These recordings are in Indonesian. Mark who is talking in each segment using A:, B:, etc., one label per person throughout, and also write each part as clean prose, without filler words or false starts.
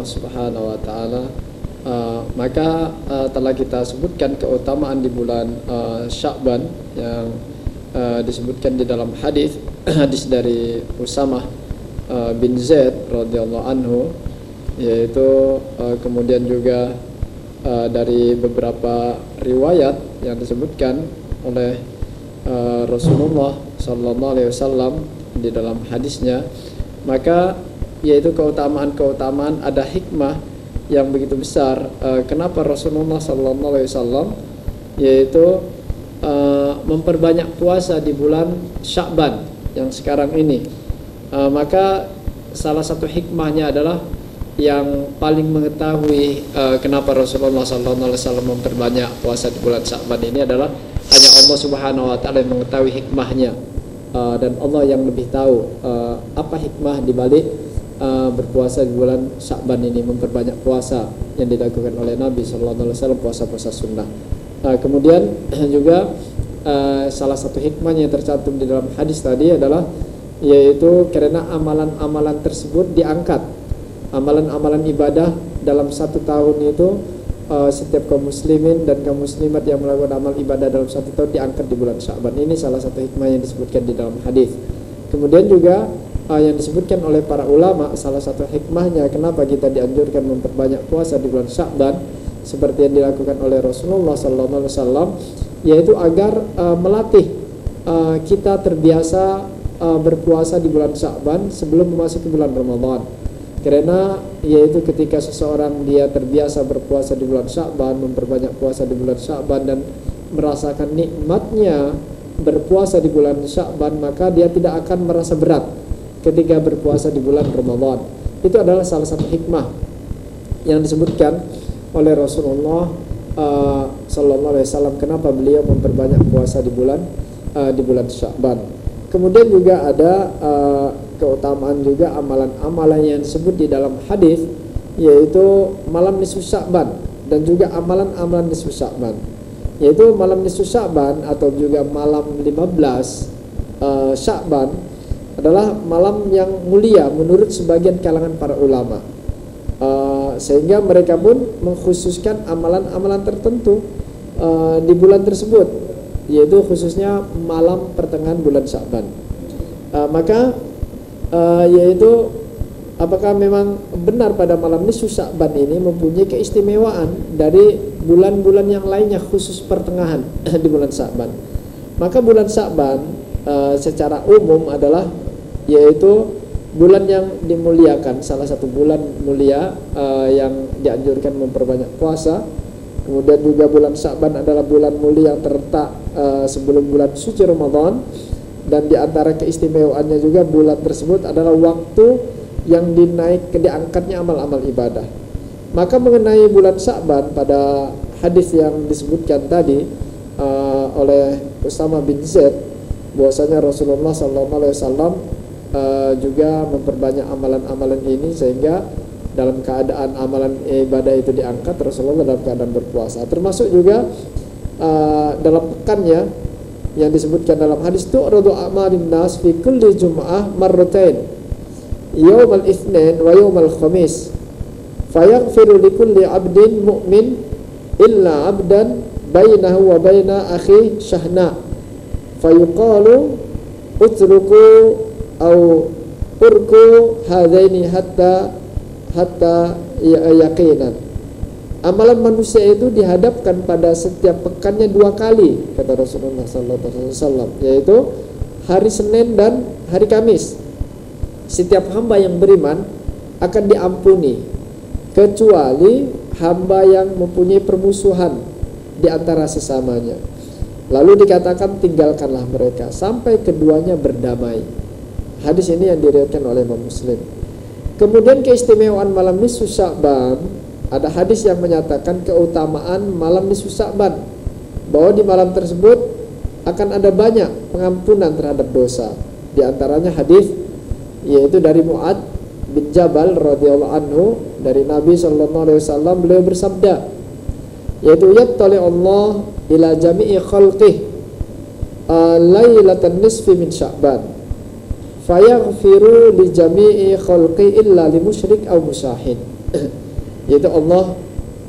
A: Subhanahu wa taala. Maka telah kita sebutkan keutamaan di bulan Sya'ban yang disebutkan di dalam hadis dari Usamah bin Zaid radhiyallahu anhu, yaitu kemudian juga dari beberapa riwayat yang disebutkan oleh Rasulullah sallallahu alaihi wasallam di dalam hadisnya, maka yaitu keutamaan-keutamaan, ada hikmah yang begitu besar kenapa Rasulullah sallallahu alaihi wasallam yaitu memperbanyak puasa di bulan Sya'ban yang sekarang ini. Maka salah satu hikmahnya adalah yang paling mengetahui kenapa Rasulullah sallallahu alaihi wasallam memperbanyak puasa di bulan Sya'ban ini adalah hanya Allah Subhanahu wa taala yang mengetahui hikmahnya, dan Allah yang lebih tahu apa hikmah di balik berpuasa di bulan Sya'ban ini, memperbanyak puasa yang dilakukan oleh Nabi sallallahu alaihi wasallam, puasa-puasa sunnah. Kemudian juga salah satu hikmahnya yang tercantum di dalam hadis tadi adalah yaitu karena amalan-amalan tersebut diangkat. Amalan-amalan ibadah dalam satu tahun itu setiap kaum muslimin dan kaum muslimat yang melakukan amal ibadah dalam satu tahun diangkat di bulan Sya'ban. Ini salah satu hikmah yang disebutkan di dalam hadis. Kemudian juga yang disebutkan oleh para ulama, salah satu hikmahnya kenapa kita dianjurkan memperbanyak puasa di bulan Sya'ban seperti yang dilakukan oleh Rasulullah sallallahu alaihi wasallam, yaitu agar melatih kita terbiasa berpuasa di bulan Sya'ban sebelum memasuki bulan Ramadan. Karena yaitu ketika seseorang dia terbiasa berpuasa di bulan Sya'ban, memperbanyak puasa di bulan Sya'ban dan merasakan nikmatnya berpuasa di bulan Sya'ban, maka dia tidak akan merasa berat ketika berpuasa di bulan Ramadan. Itu adalah salah satu hikmah yang disebutkan oleh Rasulullah sallallahu alaihi wasallam kenapa beliau memperbanyak puasa di bulan Sya'ban. Kemudian juga ada keutamaan juga amalan-amalan yang disebut di dalam hadis, yaitu malam nisfu Sya'ban dan juga amalan-amalan nisfu Sya'ban. Yaitu malam nisfu Sya'ban atau juga malam 15 Sya'ban adalah malam yang mulia menurut sebagian kalangan para ulama. Sehingga mereka pun mengkhususkan amalan-amalan tertentu di bulan tersebut, yaitu khususnya malam pertengahan bulan Sya'ban. Maka yaitu apakah memang benar pada malam nisfu Sya'ban ini mempunyai keistimewaan dari bulan-bulan yang lainnya khusus pertengahan di bulan Sya'ban. Maka bulan Sya'ban secara umum adalah yaitu bulan yang dimuliakan, salah satu bulan mulia yang dianjurkan memperbanyak puasa. Kemudian juga bulan Sya'ban adalah bulan mulia yang terletak sebelum bulan suci Ramadan. Dan di antara keistimewaannya juga bulan tersebut adalah waktu yang diangkatnya amal-amal ibadah. Maka mengenai bulan Sya'ban, pada hadis yang disebutkan tadi oleh Usamah bin Zaid, bahwasanya Rasulullah SAW juga memperbanyak amalan-amalan ini, sehingga dalam keadaan amalan ibadah itu diangkat, Rasulullah dalam keadaan berpuasa. Termasuk juga dalam pekannya yang disebutkan dalam hadis, tu'radu a'malin nas fi kulli jum'ah marratain yaumal itsnain wa yaumal khamis fayaghfiru likulli 'abdin mu'min illa 'abdan bainahu wa baina akhi syahna fayuqalu utruku au urku hadaini hatta yaqinan. Amalan manusia itu dihadapkan pada setiap pekannya 2 kali, kata Rasulullah SAW, yaitu hari Senin dan hari Kamis. Setiap hamba yang beriman akan diampuni, kecuali hamba yang mempunyai permusuhan di antara sesamanya. Lalu dikatakan tinggalkanlah mereka sampai keduanya berdamai. Hadis ini yang diriwayatkan oleh Imam Muslim. Kemudian keistimewaan malam nisfu Sya'ban, ada hadis yang menyatakan keutamaan malam nisfu Sya'ban, bahwa di malam tersebut akan ada banyak pengampunan terhadap dosa. Di antaranya hadis yaitu dari Mu'ad bin Jabal radhiyallahu anhu, dari Nabi sallallahu alaihi wasallam, beliau bersabda, yaitu yattali Allah ila jami'i khalqih lailatan nisfi min Sya'ban fayaghfiru li jami'i khalqi illa li musyrik aw musyahin. yaitu Allah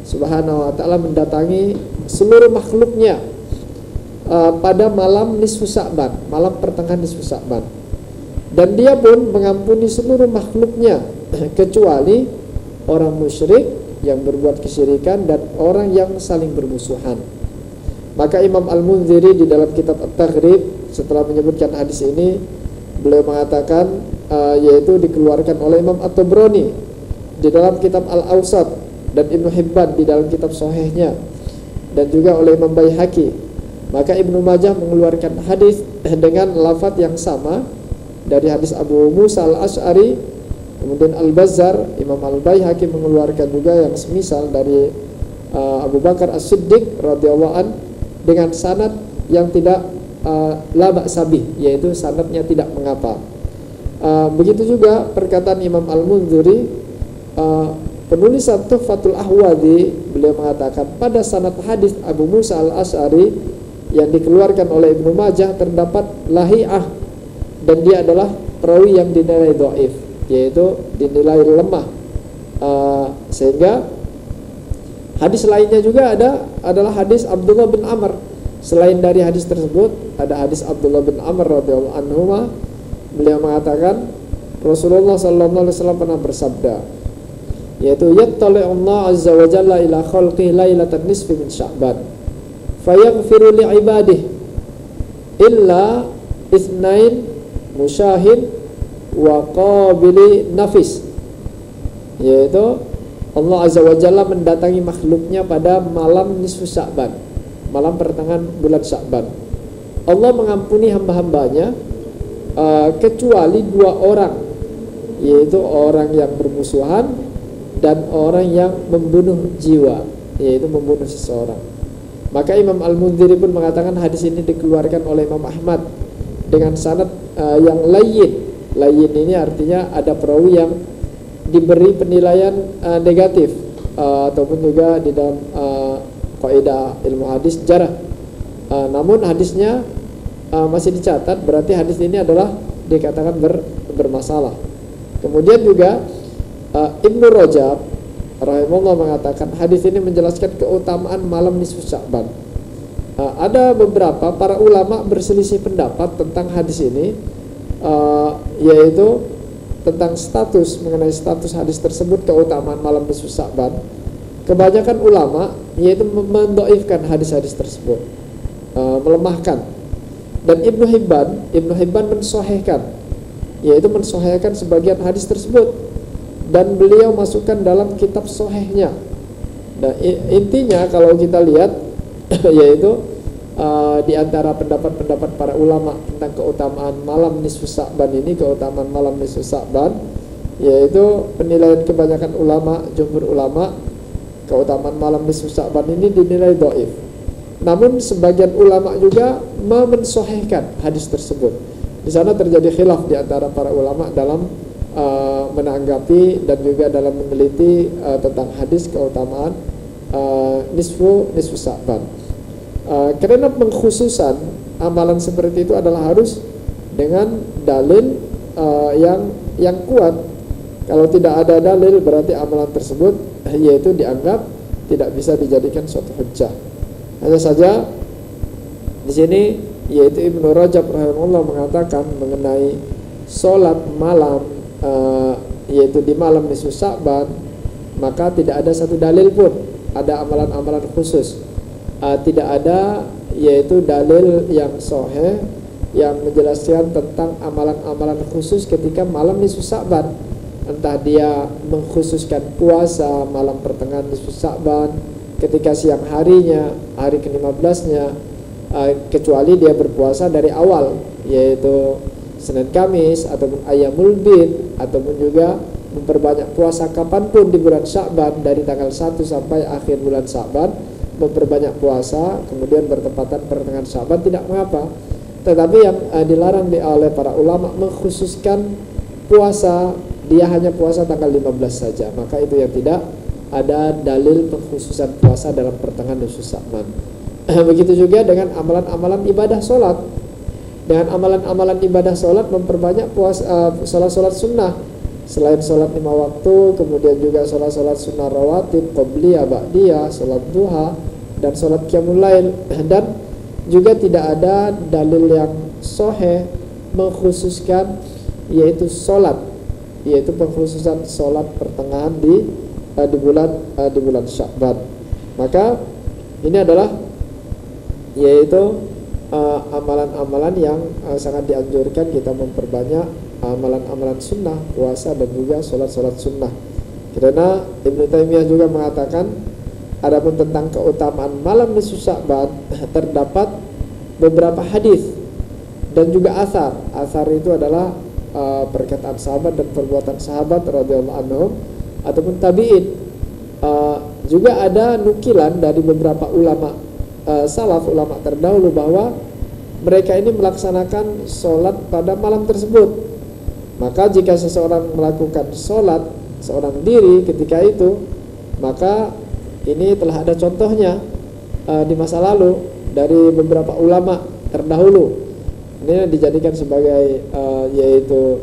A: Subhanahu wa taala mendatangi seluruh makhluknya pada malam nisfu Sya'ban, malam pertengahan nisfu Sya'ban. Dan dia pun mengampuni seluruh makhluknya kecuali orang musyrik yang berbuat kesyirikan dan orang yang saling bermusuhan. Maka Imam Al-Munziri di dalam kitab At-Taghrib setelah menyebutkan hadis ini, beliau mengatakan yaitu dikeluarkan oleh Imam At-Tabrani di dalam kitab Al-Awsat dan Ibnu Hibban di dalam kitab Sahihnya, dan juga oleh Imam Baihaqi. Maka Ibnu Majah mengeluarkan hadis dengan lafaz yang sama dari hadis Abu Musa Al-Asy'ari. Kemudian Al-Bazzar, Imam Al-Baihaqi mengeluarkan juga yang semisal dari Abu Bakar As-Siddiq radhiyallahu an dengan sanad yang tidak la ba'sa bih, yaitu sanadnya tidak mengapa. Begitu juga perkataan Imam Al-Munziri, penulis Tuhfatul Ahwadhi, beliau mengatakan pada sanad hadis Abu Musa Al-Asy'ari yang dikeluarkan oleh Ibnu Majah terdapat lahi'ah, dan dia adalah perawi yang dinilai dhaif, yaitu dinilai lemah, sehingga hadis lainnya juga adalah hadis Abdullah bin Amr. Selain dari hadis tersebut ada hadis Abdullah bin Amr radhiyallahu anhuma, beliau mengatakan Rasulullah sallallahu alaihi wasallam pernah bersabda, yaitu yattali'u Allah azza wa jalla ila khalqihi lailatan nisfi min Sya'ban fayaghfiru li'ibadihi illa itsnain musyahid wa qabili nafis, yaitu Allah azza wa jalla mendatangi makhluknya pada malam nisfu Sya'ban, malam pertengahan bulan Sya'ban. Allah mengampuni hamba-hambanya kecuali dua orang, yaitu orang yang bermusuhan dan orang yang membunuh jiwa, yaitu membunuh seseorang. Maka Imam Al-Munziri pun mengatakan hadis ini dikeluarkan oleh Imam Ahmad dengan sanad yang layyin. Layyin ini artinya ada perawi yang diberi penilaian negatif, ataupun juga di dalam kaidah ilmu hadis jarah. Namun hadisnya masih dicatat, berarti hadis ini adalah dikatakan bermasalah. Kemudian juga Ibnu Rajab rahimahullah mengatakan hadis ini menjelaskan keutamaan malam nisfu Sya'ban. Ada beberapa para ulama berselisih pendapat tentang hadis ini, yaitu tentang mengenai status hadis tersebut, keutamaan malam nisfu Sya'ban. Kebanyakan ulama yaitu mendhaifkan hadis-hadis tersebut, melemahkan. Dan Ibnu Hibban mensahihkan, yaitu mensahihkan sebagian hadis tersebut, dan beliau masukkan dalam kitab sahihnya. Nah, intinya kalau kita lihat yaitu di antara pendapat-pendapat para ulama tentang keutamaan malam nisfu Sya'ban ini, keutamaan malam nisfu Sya'ban, yaitu penilaian kebanyakan ulama, jumhur ulama, keutamaan malam nisfu Sya'ban ini dinilai dhaif. Namun sebagian ulama juga mensahihkan hadis tersebut. Di sana terjadi khilaf di antara para ulama dalam menanggapi dan juga dalam meneliti tentang hadis keutamaan nisfu Sya'ban. Karena pengkhususan amalan seperti itu adalah harus dengan dalil yang kuat. Kalau tidak ada dalil, berarti amalan tersebut yaitu dianggap tidak bisa dijadikan suatu hujjah. Hanya saja di sini yaitu Ibnu Rajab rahimahullah mengatakan mengenai sholat malam, yaitu di malam nisfu Sya'ban, maka tidak ada satu dalil pun ada amalan-amalan khusus, tidak ada yaitu dalil yang sahih yang menjelaskan tentang amalan-amalan khusus ketika malam nisfu Sya'ban. Entah dia mengkhususkan puasa malam pertengahan nisfu Sya'ban ketika siang harinya, hari ke-15-nya, kecuali dia berpuasa dari awal, yaitu Senin Kamis ataupun Ayyamul Bid, ataupun juga memperbanyak puasa kapanpun di bulan Sya'ban dari tanggal 1 sampai akhir bulan Sya'ban, memperbanyak puasa, kemudian bertepatan pertengahan Sya'ban, tidak mengapa. Tetapi yang dilarang oleh para ulama mengkhususkan puasa, dia hanya puasa tanggal 15 saja, maka itu yang tidak ada dalil pengkhususan puasa dalam pertengahan nisfu Sya'ban. Begitu juga dengan amalan-amalan ibadah sholat. Dengan amalan-amalan ibadah sholat memperbanyak puasa, sholat-sholat sunnah, selain sholat 5 waktu, kemudian juga sholat-sholat sunnah rawatib, qabliyah, ba'diyah, sholat duha, dan sholat qiyamul lail. Dan juga tidak ada dalil yang sahih mengkhususkan yaitu pengkhususan sholat pertengahan di bulan Sya'ban. Maka ini adalah yaitu amalan-amalan yang sangat dianjurkan kita memperbanyak amalan-amalan sunnah, puasa dan juga sholat-sholat sunnah. Karena Ibnu Taimiyah juga mengatakan, adapun tentang keutamaan malam nisfu Sya'ban terdapat beberapa hadis dan juga asar. Asar itu adalah perkataan sahabat dan perbuatan sahabat radhiyallahu anhum ataupun tabi'in. Juga ada nukilan dari beberapa ulama salaf, ulama terdahulu, bahwa mereka ini melaksanakan sholat pada malam tersebut. Maka jika seseorang melakukan sholat seorang diri ketika itu, maka ini telah ada contohnya di masa lalu dari beberapa ulama terdahulu. Ini dijadikan sebagai yaitu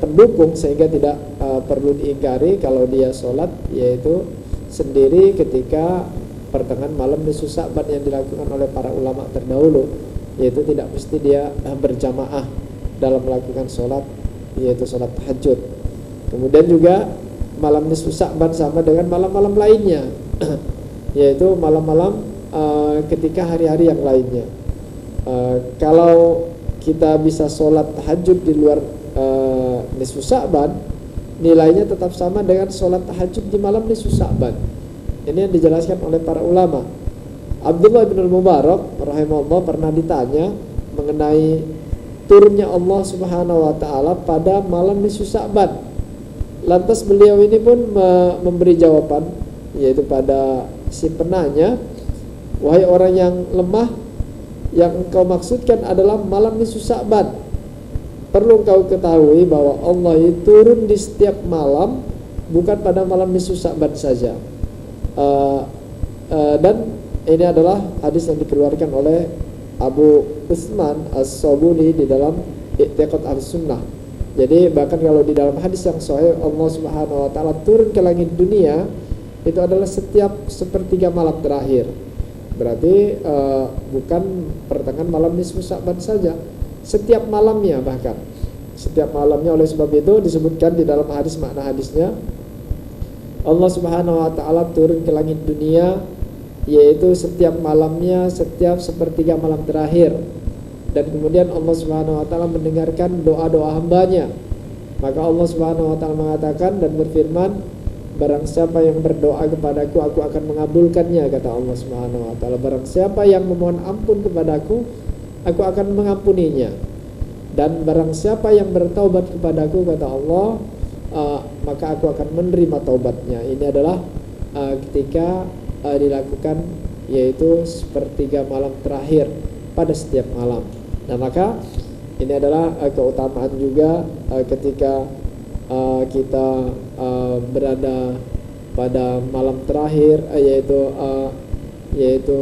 A: pendukung, sehingga tidak perlu diingkari kalau dia sholat yaitu sendiri ketika pertengahan malam nisfu Sya'ban yang dilakukan oleh para ulama terdahulu, yaitu tidak mesti dia berjamaah dalam melakukan sholat yaitu sholat tahajud. Kemudian juga malam nisfu Sya'ban sama dengan malam-malam lainnya yaitu malam-malam ketika hari-hari yang lainnya. Kalau kita bisa sholat tahajud di luar nisfu Sya'ban, nilainya tetap sama dengan sholat tahajud di malam nisfu Sya'ban. Ini yang dijelaskan oleh para ulama. Abdullah bin Mubarak rahimahullah pernah ditanya mengenai turunnya Allah Subhanahu wa taala pada malam nisfu Sya'ban. Lantas beliau ini pun memberi jawaban, yaitu pada si penanya, wahai orang yang lemah, yang engkau maksudkan adalah malam nisfu Sya'ban. Perlu engkau ketahui bahwa Allah itu turun di setiap malam, bukan pada malam nisfu Sya'ban saja. Dan ini adalah hadis yang dikeluarkan oleh Abu Utsman As-Sabuni di dalam I'tiqad Ahlussunnah. Jadi bahkan kalau di dalam hadis yang sahih, Allah Subhanahu wa taala turun ke langit dunia itu adalah setiap sepertiga malam terakhir. Berarti bukan pertengahan malam nisfu Sya'ban saja, setiap malamnya, bahkan setiap malamnya. Oleh sebab itu disebutkan di dalam hadis, makna hadisnya, Allah Subhanahu wa taala turun ke langit dunia yaitu setiap malamnya, setiap sepertiga malam terakhir. Dan kemudian Allah Subhanahu wa taala mendengarkan doa-doa hambanya. Maka Allah Subhanahu wa taala mengatakan dan berfirman, barang siapa yang berdoa kepadaku, aku akan mengabulkannya, kata Allah Subhanahu wa taala. Barang siapa yang memohon ampun kepadaku, aku akan mengampuninya. Dan barang siapa yang bertaubat kepadaku, kata Allah, maka aku akan menerima taubatnya. Ini adalah ketika dilakukan yaitu sepertiga malam terakhir pada setiap malam. Nah, maka ini adalah keutamaan juga ketika kita berada pada malam terakhir, yaitu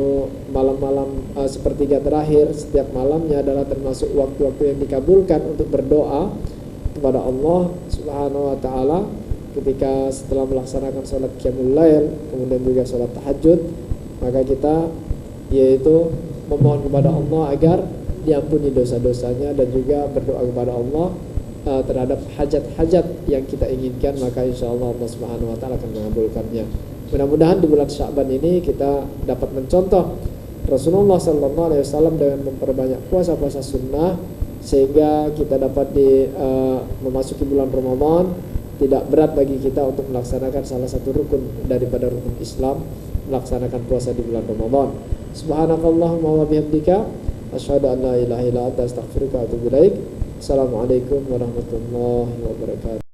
A: malam-malam sepertiga terakhir. Setiap malamnya adalah termasuk waktu-waktu yang dikabulkan untuk berdoa kepada Allah Subhanahu wa taala ketika setelah melaksanakan sholat qiyamul lail, kemudian juga sholat tahajud. Maka kita yaitu memohon kepada Allah agar diampuni dosa-dosanya dan juga berdoa kepada Allah terhadap hajat-hajat yang kita inginkan. Maka insyaallah Allah Subhanahu wa taala akan mengabulkannya. Mudah-mudahan di bulan Sya'ban ini kita dapat mencontoh Rasulullah sallallahu alaihi wasallam dengan memperbanyak puasa-puasa sunnah, sehingga kita dapat memasuki bulan Ramadan tidak berat bagi kita untuk melaksanakan salah satu rukun daripada rukun Islam, melaksanakan puasa di bulan Ramadan. Subhanakallahumma wa bihamdika asyhadu an la ilaha illa anta astaghfiruka wa atubu ilaik. Assalamualaikum warahmatullahi wabarakatuh.